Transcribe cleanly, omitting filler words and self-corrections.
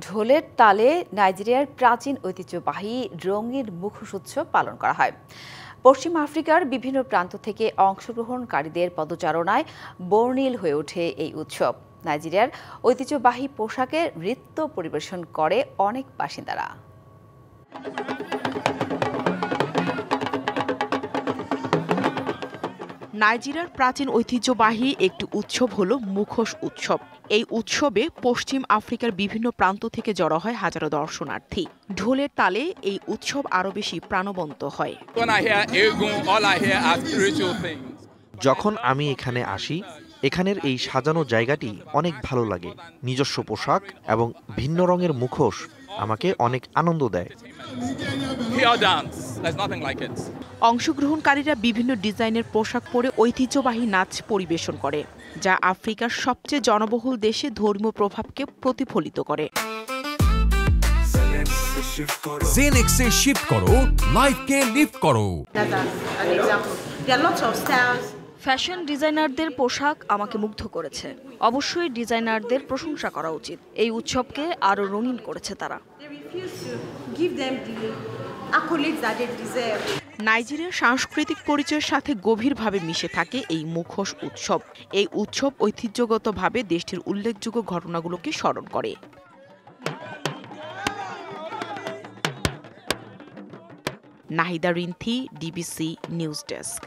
ঢোলের তালে নাইজেরিয়ার প্রাচীন ঐতিহ্যবাহী রঙিন মুখোশ উৎসব পালন করা হয়। পশ্চিম আফ্রিকার বিভিন্ন প্রান্ত থেকে অংশগ্রহণকারীদের পদচারণায় বর্ণিল হয়ে ওঠে এই উৎসব। নাইজেরিয়ার ঐতিহ্যবাহী পোশাকে নৃত্য পরিবেশন করে অনেক বাসিন্দারা। নাইজেরিয়ার প্রাচীন ঐতিহ্যবাহী একটি উৎসব হলো মুখোশ উৎসব। এই উৎসবে পশ্চিম আফ্রিকার বিভিন্ন প্রান্ত থেকে জড়ো হয় হাজারো দর্শনার্থী। ঢোলের তালে এই উৎসব আরো বেশি প্রাণবন্ত হয়। যখন আমি এখানে আসি, এখানের এই সাজানো জায়গাটি অনেক ভালো লাগে। নিজস্ব পোশাক এবং ভিন্ন রঙের মুখোশ আমাকে অনেক আনন্দ দেয়। অংশগ্রহণকারীরা বিভিন্ন ডিজাইনের পোশাক পরে ঐতিহ্যবাহী নাচ পরিবেশন করে, যা আফ্রিকার সবচেয়ে জনবহুল দেশে ধর্মীয় প্রভাবকে প্রতিফলিত করে। জেনেক্সে শিফট করো, লাইফকে লিফট করো। ফ্যাশন ডিজাইনারদের পোশাক আমাকে মুগ্ধ করেছে। অবশ্যই ডিজাইনারদের প্রশংসা করা উচিত। এই উৎসবকে আরো রঙিন করেছে তারা। নাইজেরিয়ার সাংস্কৃতিক পরিচয়ের সাথে গভীরভাবে মিশে থাকে এই মুখোশ উৎসব। এই উৎসব ঐতিহ্যগতভাবে দেশটির উল্লেখযোগ্য ঘটনাগুলোকে স্মরণ করে। Nahida Rinthi, DBC news desk.